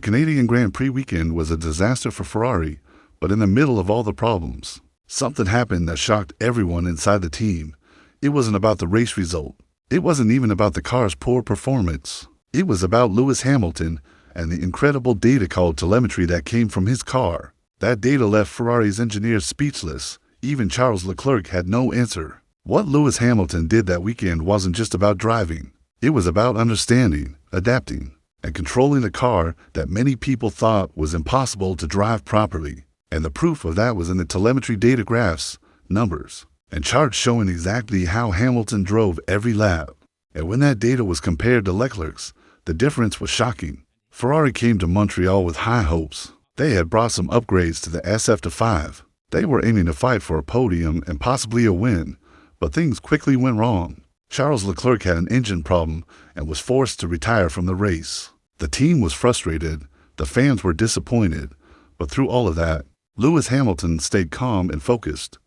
Canadian Grand Prix weekend was a disaster for Ferrari, but in the middle of all the problems, something happened that shocked everyone inside the team. It wasn't about the race result. It wasn't even about the car's poor performance. It was about Lewis Hamilton and the incredible data called telemetry that came from his car. That data left Ferrari's engineers speechless. Even Charles Leclerc had no answer. What Lewis Hamilton did that weekend wasn't just about driving. It was about understanding, adapting, and controlling a car that many people thought was impossible to drive properly. And the proof of that was in the telemetry data graphs, numbers, and charts showing exactly how Hamilton drove every lap. And when that data was compared to Leclerc's, the difference was shocking. Ferrari came to Montreal with high hopes. They had brought some upgrades to the SF5. They were aiming to fight for a podium and possibly a win, but things quickly went wrong. Charles Leclerc had an engine problem and was forced to retire from the race. The team was frustrated, the fans were disappointed, but through all of that, Lewis Hamilton stayed calm and focused.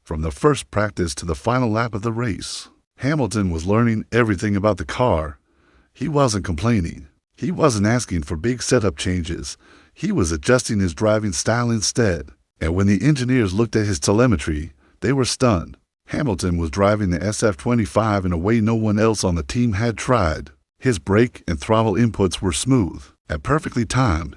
From the first practice to the final lap of the race, Hamilton was learning everything about the car. He wasn't complaining. He wasn't asking for big setup changes. He was adjusting his driving style instead. And when the engineers looked at his telemetry, they were stunned. Hamilton was driving the SF25 in a way no one else on the team had tried. His brake and throttle inputs were smooth and perfectly timed.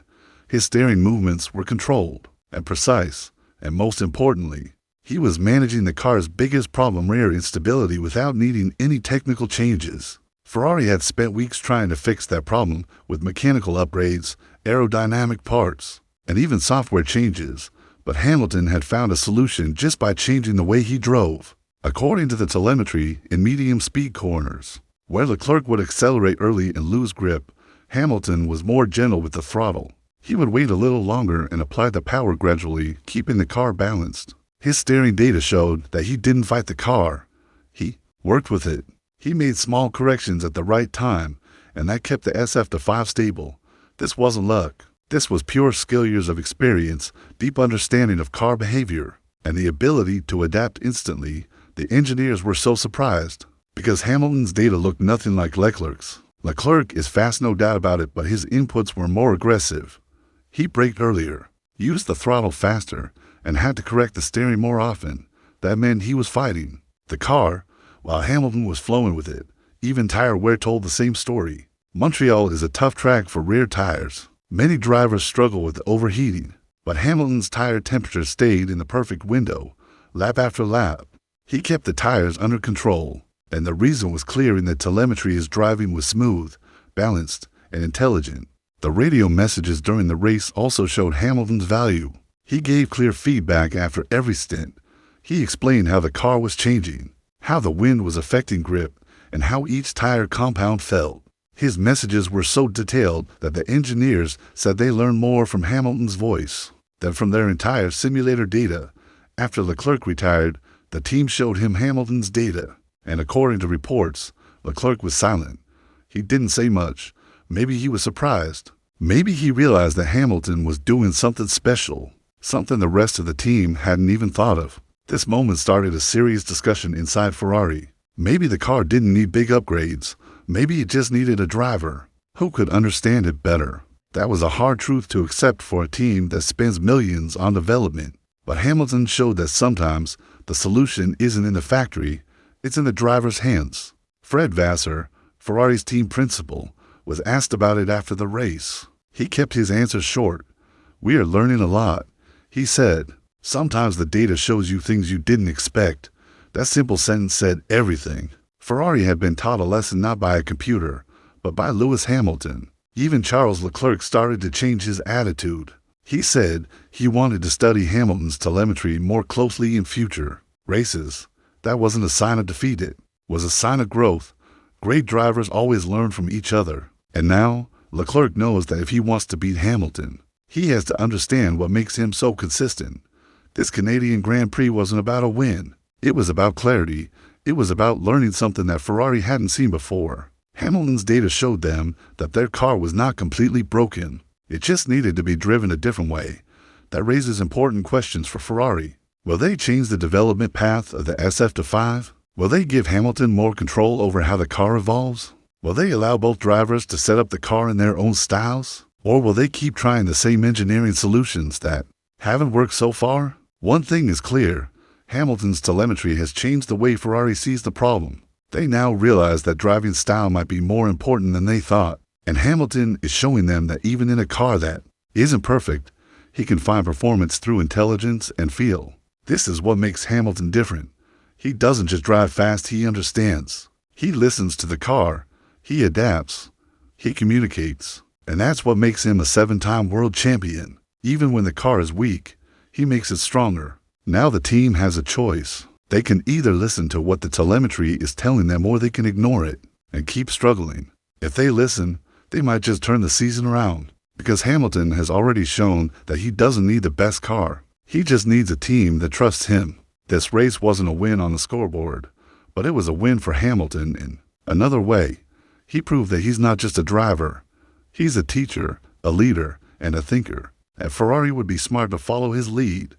His steering movements were controlled and precise. And most importantly, he was managing the car's biggest problem, rear instability, without needing any technical changes. Ferrari had spent weeks trying to fix that problem with mechanical upgrades, aerodynamic parts, and even software changes, but Hamilton had found a solution just by changing the way he drove. According to the telemetry, in medium speed corners, where Leclerc would accelerate early and lose grip, Hamilton was more gentle with the throttle. He would wait a little longer and apply the power gradually, keeping the car balanced. His steering data showed that he didn't fight the car. He worked with it. He made small corrections at the right time, and that kept the SF5 stable. This wasn't luck. This was pure skill, years of experience, deep understanding of car behavior, and the ability to adapt instantly. The engineers were so surprised, because Hamilton's data looked nothing like Leclerc's. Leclerc is fast, no doubt about it, but his inputs were more aggressive. He braked earlier, used the throttle faster, and had to correct the steering more often. That meant he was fighting the car, while Hamilton was flowing with it. Even tire wear told the same story. Montreal is a tough track for rear tires. Many drivers struggle with overheating, but Hamilton's tire temperature stayed in the perfect window, lap after lap. He kept the tires under control, and the reason was clear in the telemetry. His driving was smooth, balanced, and intelligent. The radio messages during the race also showed Hamilton's value. He gave clear feedback after every stint. He explained how the car was changing, how the wind was affecting grip, and how each tire compound felt. His messages were so detailed that the engineers said they learned more from Hamilton's voice than from their entire simulator data. After Leclerc retired, the team showed him Hamilton's data, and according to reports, Leclerc was silent. He didn't say much. Maybe he was surprised. Maybe he realized that Hamilton was doing something special, something the rest of the team hadn't even thought of. This moment started a serious discussion inside Ferrari. Maybe the car didn't need big upgrades. Maybe it just needed a driver who could understand it better. That was a hard truth to accept for a team that spends millions on development. But Hamilton showed that sometimes the solution isn't in the factory, it's in the driver's hands. Fred Vasseur, Ferrari's team principal, was asked about it after the race. He kept his answers short. "We are learning a lot," he said. "Sometimes the data shows you things you didn't expect." That simple sentence said everything. Ferrari had been taught a lesson not by a computer, but by Lewis Hamilton. Even Charles Leclerc started to change his attitude. He said he wanted to study Hamilton's telemetry more closely in future races. That wasn't a sign of defeat, it was a sign of growth. Great drivers always learn from each other. And now, Leclerc knows that if he wants to beat Hamilton, he has to understand what makes him so consistent. This Canadian Grand Prix wasn't about a win. It was about clarity. It was about learning something that Ferrari hadn't seen before. Hamilton's data showed them that their car was not completely broken. It just needed to be driven a different way. That raises important questions for Ferrari. Will they change the development path of the SF5? Will they give Hamilton more control over how the car evolves? Will they allow both drivers to set up the car in their own styles? Or will they keep trying the same engineering solutions that haven't worked so far? One thing is clear. Hamilton's telemetry has changed the way Ferrari sees the problem. They now realize that driving style might be more important than they thought. And Hamilton is showing them that even in a car that isn't perfect, he can find performance through intelligence and feel. This is what makes Hamilton different. He doesn't just drive fast, he understands. He listens to the car. He adapts. He communicates. And that's what makes him a 7-time world champion. Even when the car is weak, he makes it stronger. Now the team has a choice. They can either listen to what the telemetry is telling them or they can ignore it and keep struggling. If they listen, they might just turn the season around. Because Hamilton has already shown that he doesn't need the best car. He just needs a team that trusts him. This race wasn't a win on the scoreboard, but it was a win for Hamilton in another way. He proved that he's not just a driver. He's a teacher, a leader, and a thinker. And Ferrari would be smart to follow his lead.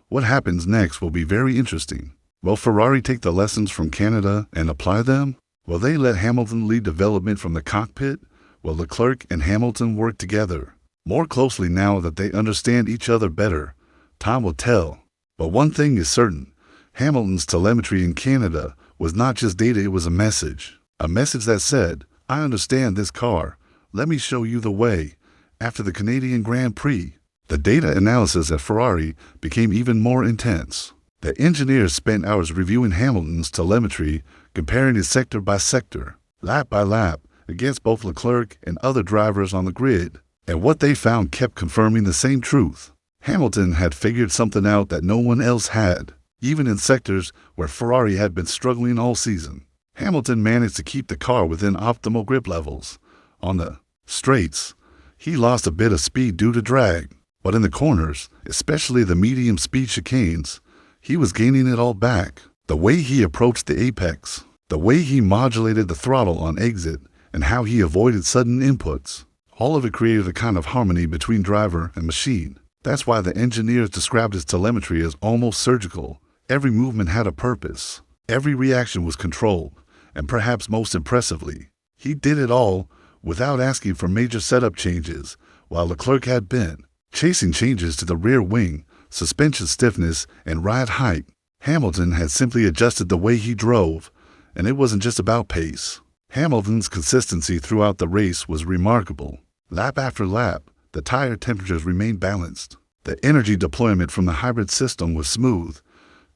What happens next will be very interesting. Will Ferrari take the lessons from Canada and apply them? Will they let Hamilton lead development from the cockpit? Will Leclerc and Hamilton work together more closely now that they understand each other better? Time will tell. But one thing is certain. Hamilton's telemetry in Canada was not just data, it was a message. A message that said, I understand this car. Let me show you the way. After the Canadian Grand Prix, the data analysis at Ferrari became even more intense. The engineers spent hours reviewing Hamilton's telemetry, comparing it sector by sector, lap by lap, against both Leclerc and other drivers on the grid. And what they found kept confirming the same truth. Hamilton had figured something out that no one else had. Even in sectors where Ferrari had been struggling all season, Hamilton managed to keep the car within optimal grip levels. On the straights, he lost a bit of speed due to drag, but in the corners, especially the medium-speed chicanes, he was gaining it all back. The way he approached the apex, the way he modulated the throttle on exit, and how he avoided sudden inputs, all of it created a kind of harmony between driver and machine. That's why the engineers described his telemetry as almost surgical. Every movement had a purpose. Every reaction was controlled, and perhaps most impressively, he did it all without asking for major setup changes, while Leclerc had been chasing changes to the rear wing, suspension stiffness, and ride height. Hamilton had simply adjusted the way he drove, and it wasn't just about pace. Hamilton's consistency throughout the race was remarkable. Lap after lap, the tire temperatures remained balanced. The energy deployment from the hybrid system was smooth.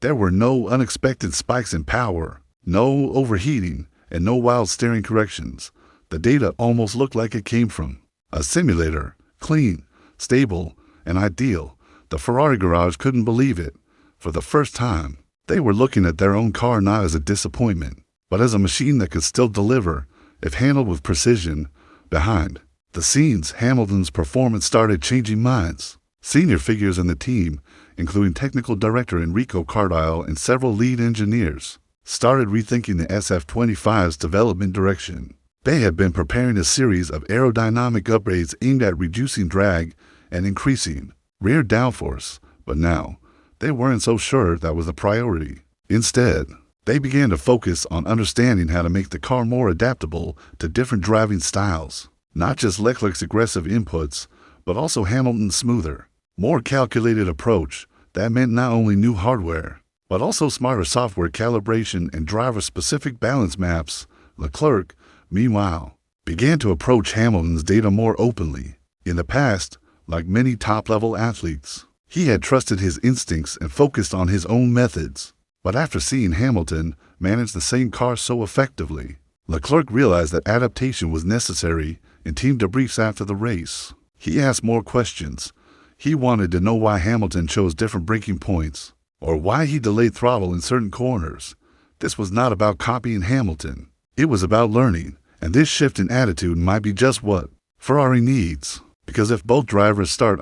There were no unexpected spikes in power, no overheating, and no wild steering corrections. The data almost looked like it came from a simulator, clean, stable, and ideal. The Ferrari garage couldn't believe it. For the first time, they were looking at their own car not as a disappointment, but as a machine that could still deliver if handled with precision. Behind the scenes, Hamilton's performance started changing minds. Senior figures in the team, including technical director Enrico Cardile and several lead engineers, started rethinking the SF25's development direction. They had been preparing a series of aerodynamic upgrades aimed at reducing drag and increasing rear downforce, but now they weren't so sure that was a priority. Instead, they began to focus on understanding how to make the car more adaptable to different driving styles. Not just Leclerc's aggressive inputs, but also Hamilton's smoother, more calculated approach. That meant not only new hardware, but also smarter software calibration and driver-specific balance maps. Leclerc, meanwhile, began to approach Hamilton's data more openly. In the past, like many top-level athletes, he had trusted his instincts and focused on his own methods. But after seeing Hamilton manage the same car so effectively, Leclerc realized that adaptation was necessary. In team debriefs after the race, he asked more questions. He wanted to know why Hamilton chose different braking points, or why he delayed throttle in certain corners. This was not about copying Hamilton. It was about learning, and this shift in attitude might be just what Ferrari needs. Because if both drivers start